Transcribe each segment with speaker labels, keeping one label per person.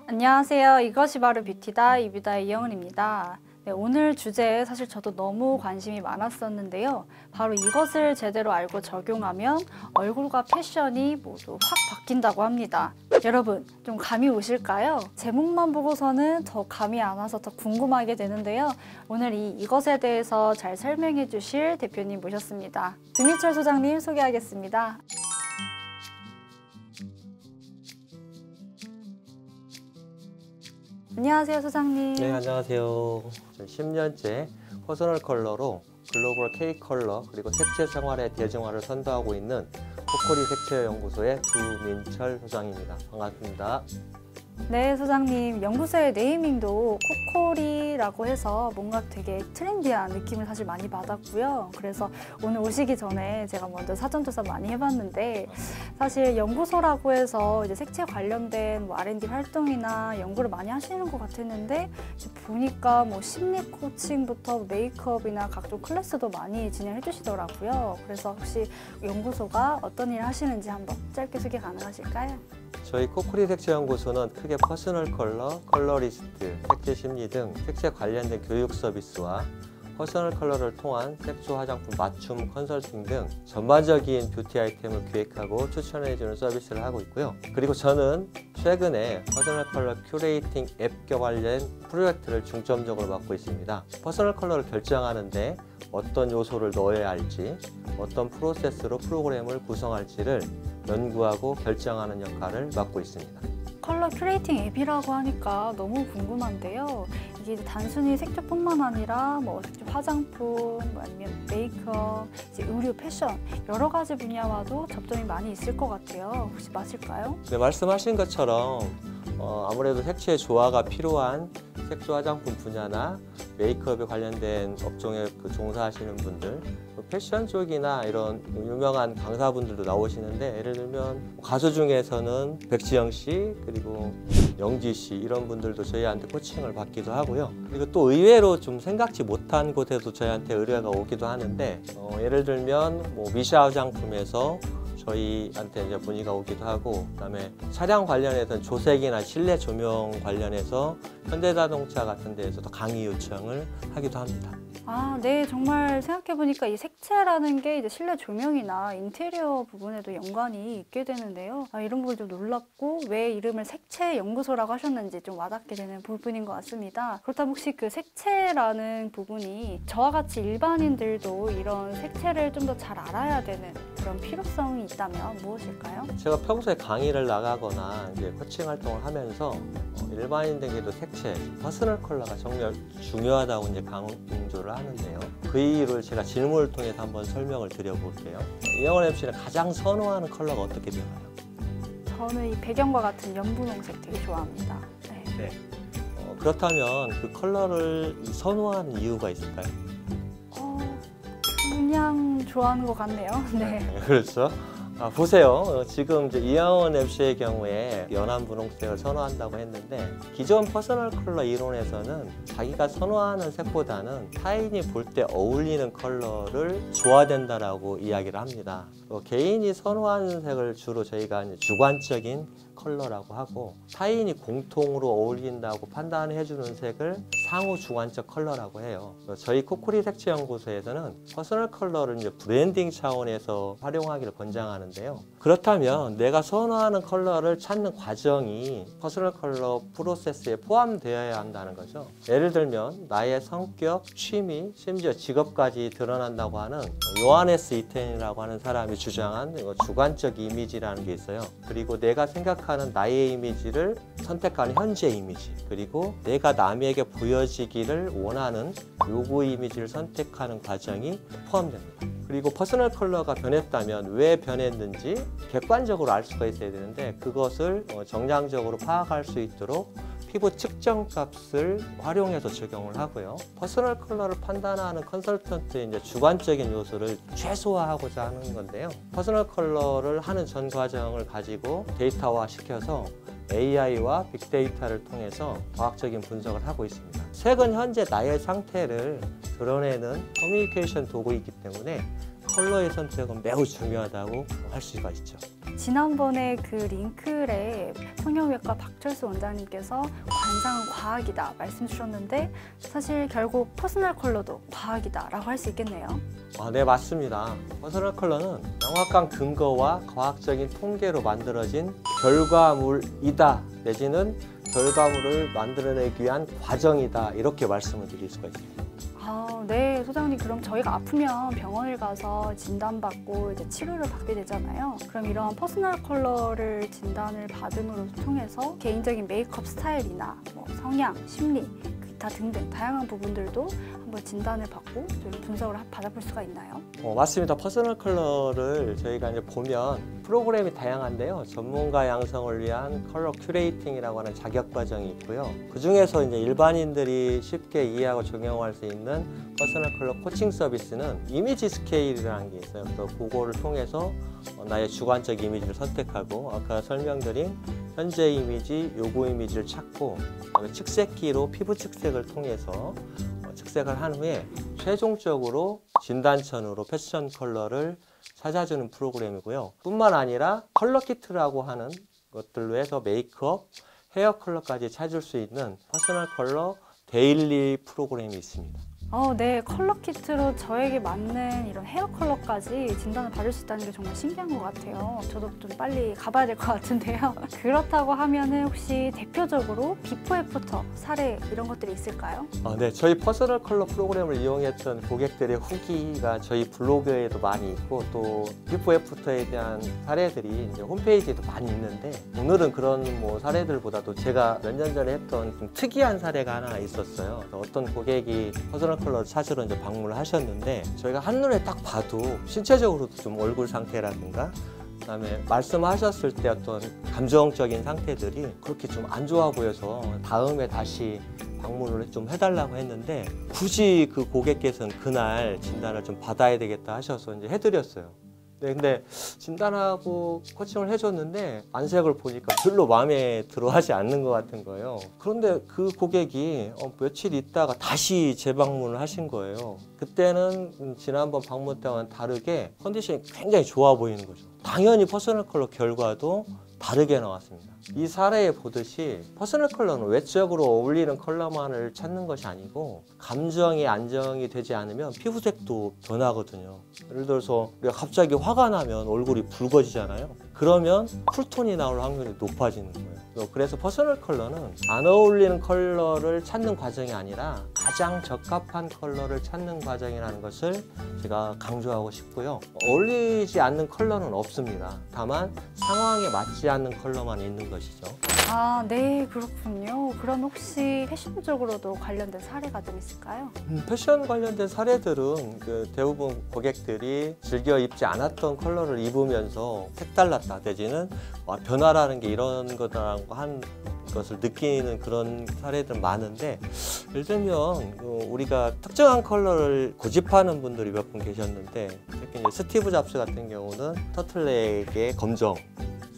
Speaker 1: 안녕하세요. 이것이 바로 뷰티다 이뷰다의 이영은입니다. 네, 오늘 주제에 사실 저도 너무 관심이 많았었는데요. 바로 이것을 제대로 알고 적용하면 얼굴과 패션이 모두 확 바뀐다고 합니다. 여러분, 좀 감이 오실까요? 제목만 보고서는 더 감이 안 와서 더 궁금하게 되는데요. 오늘 이것에 대해서 잘 설명해 주실 대표님 모셨습니다. 김희철 소장님 소개하겠습니다. 안녕하세요, 소장님.
Speaker 2: 네, 안녕하세요. 10년째 퍼스널 컬러로 글로벌 K 컬러 그리고 색채 생활의 대중화를 선도하고 있는 코코리 색채 연구소의 주민철 소장입니다. 반갑습니다.
Speaker 1: 네, 소장님. 연구소의 네이밍도 코코리라고 해서 뭔가 되게 트렌디한 느낌을 사실 많이 받았고요. 그래서 오늘 오시기 전에 제가 먼저 사전조사 많이 해봤는데 사실 연구소라고 해서 이제 색채 관련된 뭐 R&D 활동이나 연구를 많이 하시는 것 같았는데 보니까 뭐 심리 코칭부터 메이크업이나 각종 클래스도 많이 진행해 주시더라고요. 그래서 혹시 연구소가 어떤 일을 하시는지 한번 짧게 소개 가능하실까요?
Speaker 2: 저희 코코리 색채 연구소는 크게 퍼스널 컬러, 컬러리스트, 색채 심리 등 색채 관련된 교육 서비스와 퍼스널 컬러를 통한 색조 화장품 맞춤 컨설팅 등 전반적인 뷰티 아이템을 기획하고 추천해주는 서비스를 하고 있고요. 그리고 저는 최근에 퍼스널 컬러 큐레이팅 앱 관련 프로젝트를 중점적으로 맡고 있습니다. 퍼스널 컬러를 결정하는데 어떤 요소를 넣어야 할지, 어떤 프로세스로 프로그램을 구성할지를 연구하고 결정하는 역할을 맡고 있습니다.
Speaker 1: 컬러 큐레이팅 앱이라고 하니까 너무 궁금한데요. 이게 단순히 색조뿐만 아니라 뭐 색조 화장품, 아니면 메이크업, 이제 의류, 패션 여러 가지 분야와도 접점이 많이 있을 것 같아요. 혹시 맞을까요?
Speaker 2: 네, 말씀하신 것처럼 아무래도 색채의 조화가 필요한 색조 화장품 분야나 메이크업에 관련된 업종에 종사하시는 분들, 패션 쪽이나 이런 유명한 강사분들도 나오시는데, 예를 들면 가수 중에서는 백지영 씨 그리고 영지 씨 이런 분들도 저희한테 코칭을 받기도 하고요. 그리고 또 의외로 좀 생각지 못한 곳에도 저희한테 의뢰가 오기도 하는데, 예를 들면 뭐 미샤 화장품에서 저희한테 이제 문의가 오기도 하고, 그다음에 차량 관련해서는 조색이나 실내 조명 관련해서 현대자동차 같은 데에서도 강의 요청을 하기도 합니다.
Speaker 1: 아, 네. 정말 생각해보니까 이 색채라는 게 이제 실내 조명이나 인테리어 부분에도 연관이 있게 되는데요. 이런 부분 좀 놀랍고 왜 이름을 색채 연구소라고 하셨는지 좀 와닿게 되는 부분인 것 같습니다. 그렇다면 혹시 그 색채라는 부분이 저와 같이 일반인들도 이런 색채를 좀 더 잘 알아야 되는 그런 필요성이 있다면 무엇일까요?
Speaker 2: 제가 평소에 강의를 나가거나 이제 코칭 활동을 하면서 일반인들에게도 색채, 퍼스널 컬러가 정말 중요하다고 이제 강조를 하는데요. 그 이유를 제가 질문을 통해서 한번 설명을 드려볼게요. 이영은 MC는 가장 선호하는 컬러가 어떻게 되나요?
Speaker 1: 저는 이 배경과 같은 연분홍색 되게 좋아합니다.
Speaker 2: 네. 그렇다면 그 컬러를 선호하는 이유가 있을까요?
Speaker 1: 그냥 좋아하는 것 같네요. 네.
Speaker 2: 그렇죠. 보세요. 지금 이제 이영은 MC의 경우에 연한 분홍색을 선호한다고 했는데, 기존 퍼스널 컬러 이론에서는 자기가 선호하는 색보다는 타인이 볼 때 어울리는 컬러를 좋아된다라고 이야기를 합니다. 개인이 선호하는 색을 주로 저희가 이제 주관적인 컬러라고 하고, 타인이 공통으로 어울린다고 판단해 주는 색을 상호 주관적 컬러라고 해요. 저희 코코리 색채 연구소에서는 퍼스널 컬러를 이제 브랜딩 차원에서 활용하기를 권장하는데요. 그렇다면 내가 선호하는 컬러를 찾는 과정이 퍼스널 컬러 프로세스에 포함되어야 한다는 거죠. 예를 들면 나의 성격, 취미, 심지어 직업까지 드러난다고 하는 요하네스 이텐이라고 하는 사람이 주장한 주관적 이미지라는 게 있어요. 그리고 내가 생각하는 나의 이미지를 선택하는 현재 이미지, 그리고 내가 남에게 보여지기를 원하는 요구 이미지를 선택하는 과정이 포함됩니다. 그리고 퍼스널 컬러가 변했다면 왜 변했는지 객관적으로 알 수가 있어야 되는데, 그것을 정량적으로 파악할 수 있도록 피부 측정 값을 활용해서 적용을 하고요. 퍼스널 컬러를 판단하는 컨설턴트의 이제 주관적인 요소를 최소화하고자 하는 건데요. 퍼스널 컬러를 하는 전 과정을 가지고 데이터화 시켜서 AI와 빅데이터를 통해서 과학적인 분석을 하고 있습니다. 색은 현재 나의 상태를 드러내는 커뮤니케이션 도구이기 때문에 컬러의 선택은 매우 중요하다고 할 수가 있죠.
Speaker 1: 지난번에 그 링클에 성형외과 박철수 원장님께서 관상은 과학이다 말씀 주셨는데 사실 결국 퍼스널 컬러도 과학이다라고 할 수 있겠네요.
Speaker 2: 네, 맞습니다. 퍼스널 컬러는 명확한 근거와 과학적인 통계로 만들어진 결과물이다 내지는 결과물을 만들어내기 위한 과정이다 이렇게 말씀을 드릴 수가 있습니다.
Speaker 1: 네, 소장님. 그럼 저희가 아프면 병원을 가서 진단받고 이제 치료를 받게 되잖아요. 그럼 이런 퍼스널 컬러를 진단을 받음으로 통해서 개인적인 메이크업 스타일이나 뭐 성향, 심리, 기타 등등 다양한 부분들도 한번 진단을 받고 좀 분석을 받아볼 수가 있나요?
Speaker 2: 맞습니다. 퍼스널 컬러를 저희가 이제 보면 프로그램이 다양한데요. 전문가 양성을 위한 컬러 큐레이팅이라고 하는 자격 과정이 있고요. 그 중에서 이제 일반인들이 쉽게 이해하고 적용할 수 있는 퍼스널 컬러 코칭 서비스는 이미지 스케일이라는 게 있어요. 그래서 그거를 통해서 나의 주관적 이미지를 선택하고 아까 설명드린 현재 이미지, 요구 이미지를 찾고 측색기로 피부 측색을 통해서 측색을 한 후에 최종적으로 진단천으로 패션 컬러를 찾아주는 프로그램이고요. 뿐만 아니라 컬러 키트라고 하는 것들로 해서 메이크업, 헤어 컬러까지 찾을 수 있는 퍼스널 컬러 데일리 프로그램이 있습니다.
Speaker 1: 네, 컬러 키트로 저에게 맞는 이런 헤어 컬러까지 진단을 받을 수 있다는 게 정말 신기한 것 같아요. 저도 좀 빨리 가봐야 될 것 같은데요. 그렇다고 하면은 혹시 대표적으로 비포 애프터 사례 이런 것들이 있을까요?
Speaker 2: 네, 저희 퍼스널 컬러 프로그램을 이용했던 고객들의 후기가 저희 블로그에도 많이 있고 또 비포 애프터에 대한 사례들이 이제 홈페이지에도 많이 있는데 오늘은 그런 사례들보다도 제가 몇 년 전에 했던 좀 특이한 사례가 하나 있었어요. 어떤 고객이 퍼스널 컬러를 찾으러 이제 방문을 하셨는데 저희가 한눈에 딱 봐도 신체적으로도 좀 얼굴 상태라든가 그다음에 말씀하셨을 때 어떤 감정적인 상태들이 그렇게 좀 안 좋아 보여서 다음에 다시 방문을 좀 해달라고 했는데 굳이 그 고객께서는 그날 진단을 좀 받아야 되겠다 하셔서 이제 해드렸어요. 네, 근데 진단하고 코칭을 해줬는데 안색을 보니까 별로 마음에 들어 하지 않는 것 같은 거예요. 그런데 그 고객이 며칠 있다가 다시 재방문을 하신 거예요. 그때는 지난번 방문 때와는 다르게 컨디션이 굉장히 좋아 보이는 거죠. 당연히 퍼스널 컬러 결과도 다르게 나왔습니다. 이 사례에 보듯이 퍼스널 컬러는 외적으로 어울리는 컬러만을 찾는 것이 아니고 감정이 안정이 되지 않으면 피부색도 변하거든요. 예를 들어서 우리가 갑자기 화가 나면 얼굴이 붉어지잖아요. 그러면 쿨톤이 나올 확률이 높아지는 거예요. 그래서 퍼스널 컬러는 안 어울리는 컬러를 찾는 과정이 아니라 가장 적합한 컬러를 찾는 과정이라는 것을 제가 강조하고 싶고요. 어울리지 않는 컬러는 없습니다. 다만 상황에 맞지 않는 컬러만 있는 것이죠.
Speaker 1: 네, 그렇군요. 그럼 혹시 패션적으로도 관련된 사례가 좀 있을까요?
Speaker 2: 패션 관련된 사례들은 대부분 고객들이 즐겨 입지 않았던 컬러를 입으면서 색달랐다 내지는 변화라는 게 이런 거다라고 한 것을 느끼는 그런 사례들 많은데 예를 들면 우리가 특정한 컬러를 고집하는 분들이 몇 분 계셨는데 특히 이제 스티브 잡스 같은 경우는 터틀넥의 검정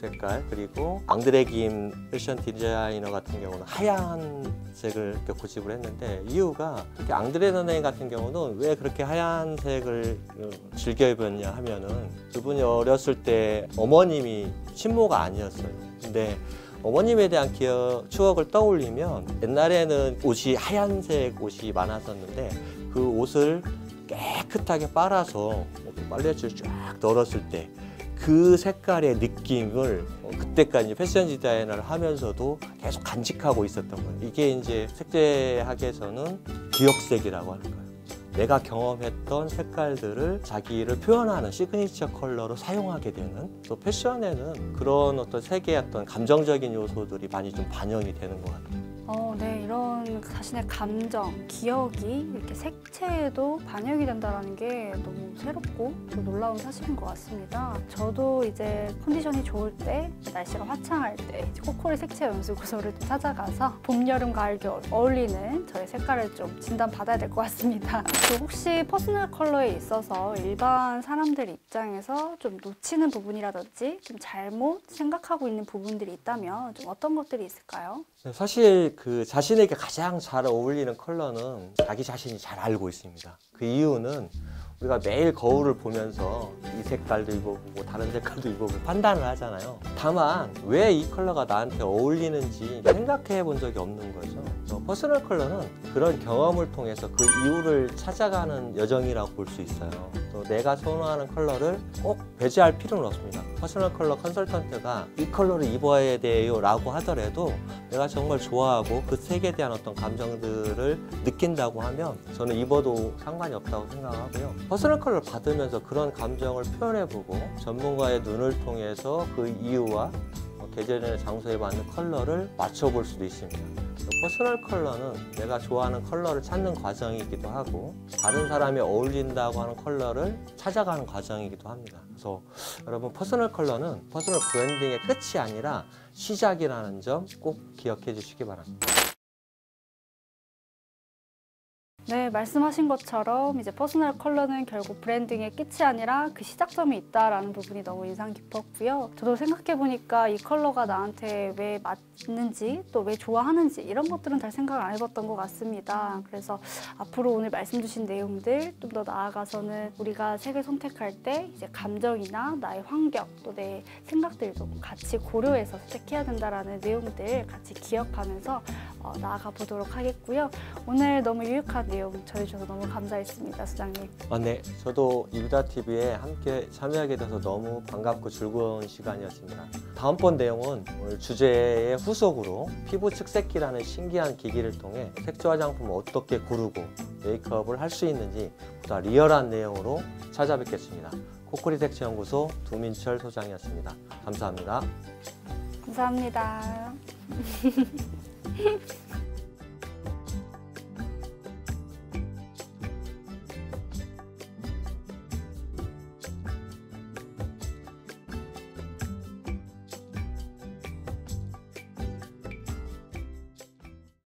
Speaker 2: 색깔 그리고 앙드레 김 패션 디자이너 같은 경우는 하얀색을 이렇게 고집을 했는데 이유가 특히 앙드레 선생님 같은 경우는 왜 그렇게 하얀색을 즐겨 입었냐 하면은 그분이 어렸을 때 어머님이 친모가 아니었어요. 근데 어머님에 대한 추억을 떠올리면 옛날에는 옷이 하얀색 옷이 많았었는데 그 옷을 깨끗하게 빨아서 빨래줄에 쫙 널었을 때 그 색깔의 느낌을 그때까지 패션 디자이너를 하면서도 계속 간직하고 있었던 거예요. 이게 이제 색제학에서는 기억색이라고 하는 거예요. 내가 경험했던 색깔들을 자기를 표현하는 시그니처 컬러로 사용하게 되는 또 패션에는 그런 어떤 색의 어떤 감정적인 요소들이 많이 좀 반영이 되는 것 같아요.
Speaker 1: 네, 이런 자신의 감정, 기억이 이렇게 색채에도 반영이 된다는 게 너무 새롭고 또 놀라운 사실인 것 같습니다. 저도 이제 컨디션이 좋을 때, 날씨가 화창할 때 코코리 색채 연구소를 좀 찾아가서 봄, 여름, 가을, 겨울 어울리는 저의 색깔을 좀 진단받아야 될 것 같습니다. 혹시 퍼스널 컬러에 있어서 일반 사람들 입장에서 좀 놓치는 부분이라든지 좀 잘못 생각하고 있는 부분들이 있다면 좀 어떤 것들이 있을까요?
Speaker 2: 사실 자신에게 가장 잘 어울리는 컬러는 자기 자신이 잘 알고 있습니다. 그 이유는 우리가 매일 거울을 보면서 이 색깔도 입어보고 다른 색깔도 입어보고 판단을 하잖아요. 다만 왜 이 컬러가 나한테 어울리는지 생각해 본 적이 없는 거죠. 퍼스널 컬러는 그런 경험을 통해서 그 이유를 찾아가는 여정이라고 볼 수 있어요. 또 내가 선호하는 컬러를 꼭 배제할 필요는 없습니다. 퍼스널 컬러 컨설턴트가 이 컬러를 입어야 돼요 라고 하더라도 내가 정말 좋아하고 그 색에 대한 어떤 감정들을 느낀다고 하면 저는 입어도 상관이 없다고 생각하고요. 퍼스널 컬러를 받으면서 그런 감정을 표현해보고 전문가의 눈을 통해서 그 이유와 계절이나 장소에 맞는 컬러를 맞춰볼 수도 있습니다. 퍼스널 컬러는 내가 좋아하는 컬러를 찾는 과정이기도 하고 다른 사람이 어울린다고 하는 컬러를 찾아가는 과정이기도 합니다. 그래서 여러분 퍼스널 컬러는 퍼스널 브랜딩의 끝이 아니라 시작이라는 점 꼭 기억해 주시기 바랍니다.
Speaker 1: 네, 말씀하신 것처럼 이제 퍼스널 컬러는 결국 브랜딩의 끝이 아니라 그 시작점이 있다라는 부분이 너무 인상 깊었고요. 저도 생각해보니까 이 컬러가 나한테 왜 맞는지 또 왜 좋아하는지 이런 것들은 잘 생각을 안 해봤던 것 같습니다. 그래서 앞으로 오늘 말씀 주신 내용들 좀 더 나아가서는 우리가 색을 선택할 때 이제 감정이나 나의 환경 또 내 생각들도 같이 고려해서 선택해야 된다라는 내용들 같이 기억하면서 나아가 보도록 하겠고요. 오늘 너무 유익한 내용 전해주셔서 너무 감사했습니다, 소장님.
Speaker 2: 네, 저도 이브다TV에 함께 참여하게 돼서 너무 반갑고 즐거운 시간이었습니다. 다음번 내용은 오늘 주제의 후속으로 피부 측색기라는 신기한 기기를 통해 색조 화장품을 어떻게 고르고 메이크업을 할 수 있는지 보다 리얼한 내용으로 찾아뵙겠습니다. 코코리 색채연구소 두민철 소장이었습니다. 감사합니다.
Speaker 1: 감사합니다.